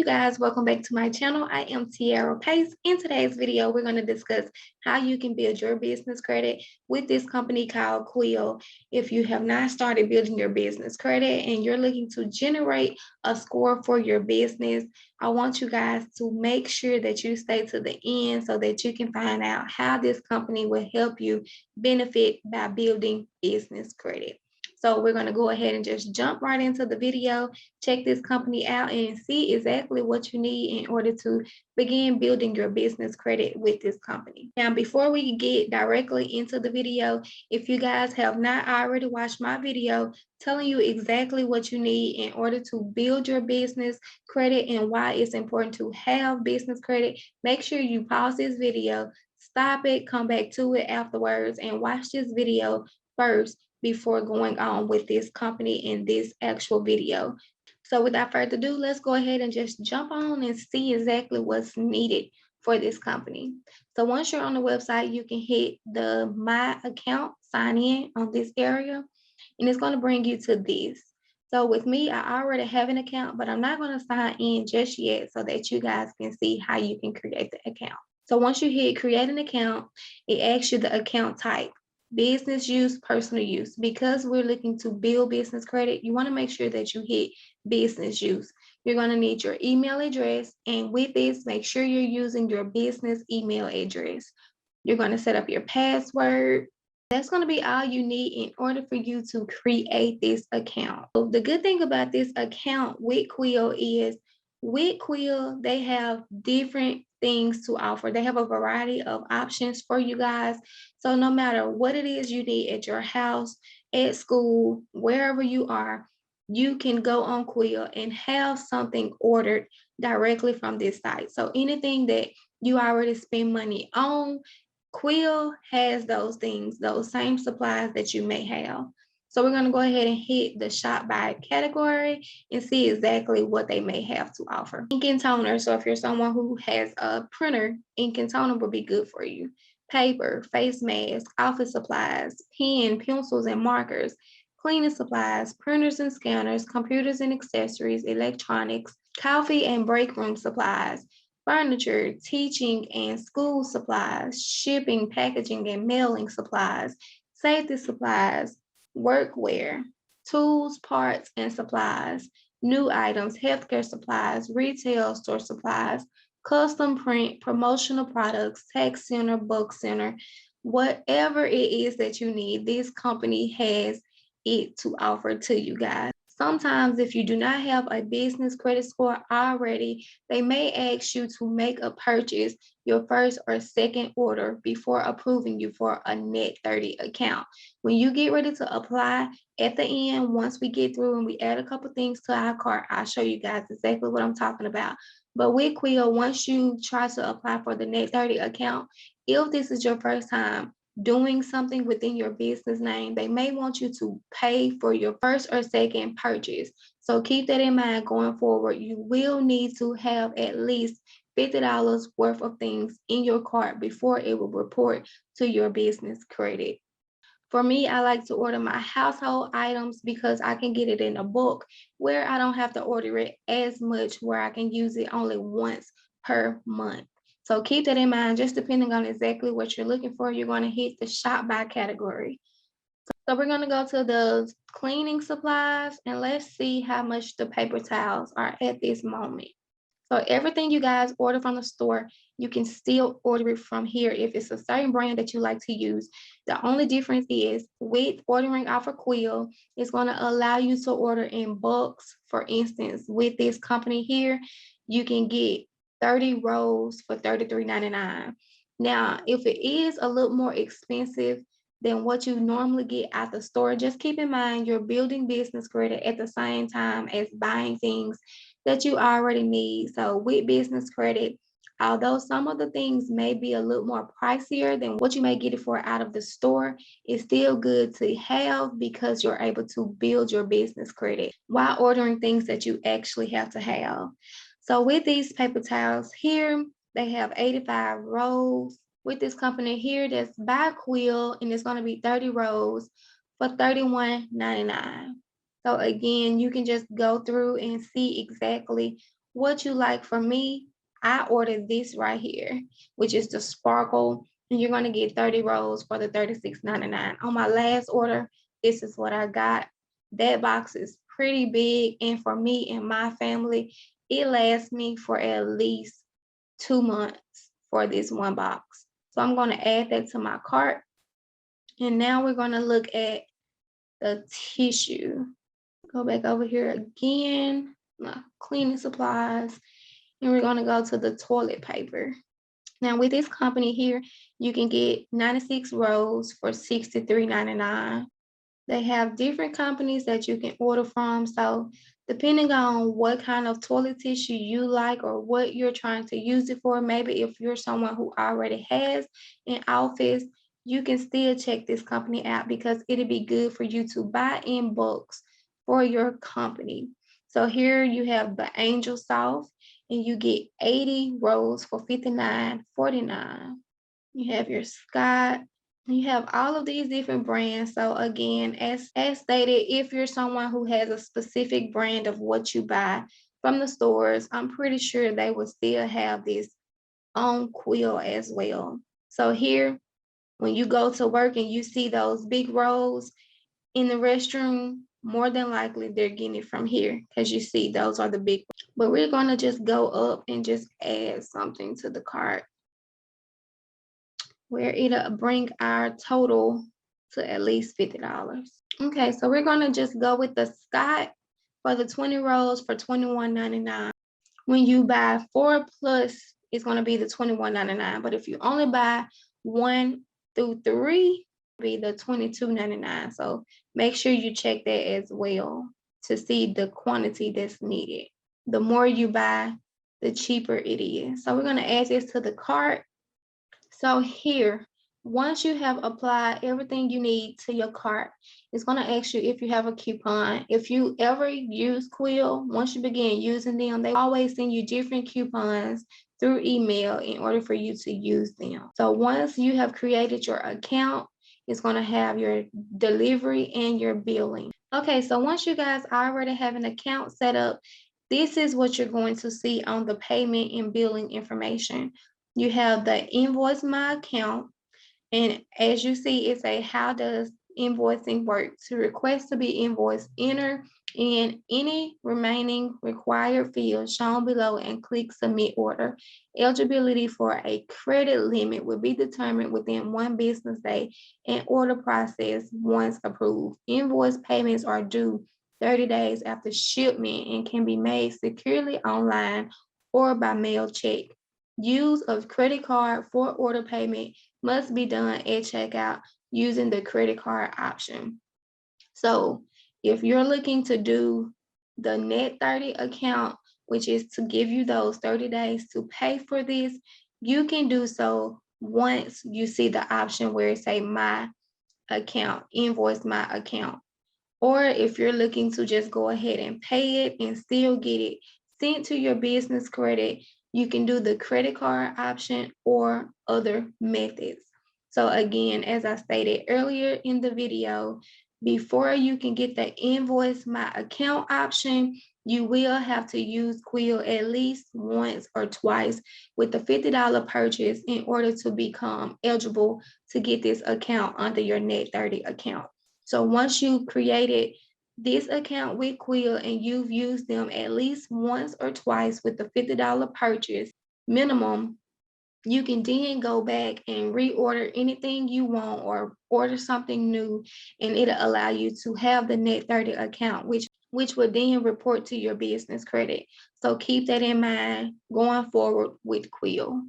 you guys, welcome back to my channel. I am Tiara Pace. In today's video, we're going to discuss how you can build your business credit with this company called Quill. If you have not started building your business credit and you're looking to generate a score for your business, I want you guys to make sure that you stay to the end so that you can find out how this company will help you benefit by building business credit. So we're going to go ahead and just jump right into the video, check this company out and see exactly what you need in order to begin building your business credit with this company. Now, before we get directly into the video, if you guys have not already watched my video telling you exactly what you need in order to build your business credit and why it's important to have business credit, make sure you pause this video, stop it, come back to it afterwards, and watch this video first before going on with this company in this actual video. So without further ado, let's go ahead and just jump on and see exactly what's needed for this company. So once you're on the website, you can hit the My Account, sign in on this area, and it's going to bring you to this. So with me, I already have an account, but I'm not going to sign in just yet so that you guys can see how you can create the account. So once you hit create an account, it asks you the account type. Business use, personal use. Because we're looking to build business credit, you want to make sure that you hit business use. You're going to need your email address, and with this, make sure you're using your business email address. You're going to set up your password. That's going to be all you need in order for you to create this account. So the good thing about this account with Quill is with Quill, they have different things to offer. They have a variety of options for you guys. So no matter what it is you need at your house, at school, wherever you are, you can go on Quill and have something ordered directly from this site. So anything that you already spend money on, Quill has those things, those same supplies that you may have. So we're going to go ahead and hit the shop by category and see exactly what they may have to offer. Ink and toner. So if you're someone who has a printer, ink and toner will be good for you. Paper, face mask, office supplies, pen, pencils, and markers, cleaning supplies, printers and scanners, computers and accessories, electronics, coffee and break room supplies, furniture, teaching and school supplies, shipping, packaging, and mailing supplies, safety supplies, workwear, tools, parts, and supplies, new items, healthcare supplies, retail store supplies, custom print, promotional products, tax center, book center, whatever it is that you need, this company has it to offer to you guys. Sometimes if you do not have a business credit score already, they may ask you to make a purchase, your first or second order, before approving you for a net 30 account. When you get ready to apply at the end, once we get through and we add a couple things to our cart, I'll show you guys exactly what I'm talking about. But with Quill, once you try to apply for the net 30 account, if this is your first time doing something within your business name, they may want you to pay for your first or second purchase. So keep that in mind going forward. You will need to have at least $50 worth of things in your cart before it will report to your business credit. For me, I like to order my household items because I can get it in a bulk where I don't have to order it as much, where I can use it only once per month. So keep that in mind. Just depending on exactly what you're looking for, you're going to hit the shop by category. So we're going to go to the cleaning supplies and let's see how much the paper towels are at this moment. So everything you guys order from the store, you can still order it from here if it's a certain brand that you like to use. The only difference is with ordering off of Quill, it's going to allow you to order in bulks. For instance, with this company here, you can get 30 rolls for $33.99. Now, if it is a little more expensive than what you normally get at the store, just keep in mind you're building business credit at the same time as buying things that you already need. So with business credit, although some of the things may be a little more pricier than what you may get it for out of the store, it's still good to have because you're able to build your business credit while ordering things that you actually have to have. So with these paper towels here, they have 85 rolls. With this company here, that's by Quill, and it's going to be 30 rolls for $31.99. So again, you can just go through and see exactly what you like. For me, I ordered this right here, which is the sparkle, and you're gonna get 30 rolls for the $36.99. On my last order, this is what I got. That box is pretty big, and for me and my family, it lasts me for at least 2 months for this one box. So I'm gonna add that to my cart. And now we're gonna look at the tissue. Go back over here again, my cleaning supplies, and we're gonna go to the toilet paper. Now with this company here, you can get 96 rolls for $63.99. They have different companies that you can order from. So depending on what kind of toilet tissue you like or what you're trying to use it for, maybe if you're someone who already has an office, you can still check this company out because it'll be good for you to buy in bulks for your company. So here you have the Angel Soft, and you get 80 rolls for $59.49. You have your Scott. You have all of these different brands. So again, as stated, if you're someone who has a specific brand of what you buy from the stores, I'm pretty sure they will still have this on quill as well. So here, when you go to work and you see those big rolls in the restroom, more than likely they're getting it from here because you see those are the big. But we're gonna just go up and just add something to the cart where it'll bring our total to at least $50. Okay, so we're gonna just go with the Scott for the 20 rolls for $21.99. When you buy 4 plus, it's gonna be the $21.99. But if you only buy 1 through 3, it'll be the $22.99. So make sure you check that as well to see the quantity that's needed. The more you buy, the cheaper it is. So we're gonna add this to the cart. So here, once you have applied everything you need to your cart, it's gonna ask you if you have a coupon. If you ever use Quill, once you begin using them, they always send you different coupons through email in order for you to use them. So once you have created your account, it's gonna have your delivery and your billing. Okay, so once you guys already have an account set up, this is what you're going to see on the payment and billing information. You have the invoice my account, and as you see, it's a how does invoicing work. To request to be invoiced, enter in any remaining required fields shown below and click submit order. Eligibility for a credit limit will be determined within 1 business day and order process once approved. Invoice payments are due 30 days after shipment and can be made securely online or by mail check. Use of credit card for order payment must be done at checkout using the credit card option. So if you're looking to do the net30 account, which is to give you those 30 days to pay for this, you can do so once you see the option where it say my account, invoice my account. Or if you're looking to just go ahead and pay it and still get it sent to your business credit, you can do the credit card option or other methods. So again, as I stated earlier in the video, before you can get the invoice my account option, you will have to use Quill at least once or twice with the $50 purchase in order to become eligible to get this account under your net30 account. So once you created this account with Quill and you've used them at least once or twice with the $50 purchase minimum, you can then go back and reorder anything you want or order something new, and it'll allow you to have the net30 account, which will then report to your business credit. So keep that in mind going forward with Quill.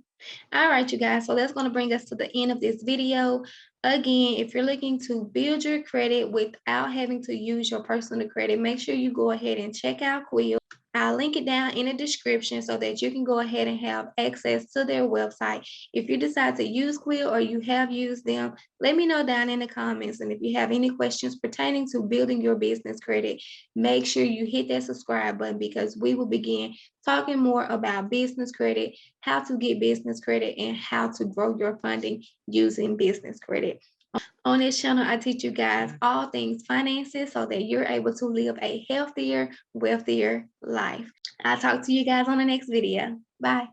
All right, you guys, so that's going to bring us to the end of this video. Again, if you're looking to build your credit without having to use your personal credit, make sure you go ahead and check out Quill. I'll link it down in the description so that you can go ahead and have access to their website. If you decide to use Quill or you have used them, let me know down in the comments. And if you have any questions pertaining to building your business credit, make sure you hit that subscribe button because we will begin talking more about business credit, how to get business credit, and how to grow your funding using business credit. On this channel, I teach you guys all things finances so that you're able to live a healthier, wealthier life. I'll talk to you guys on the next video. Bye.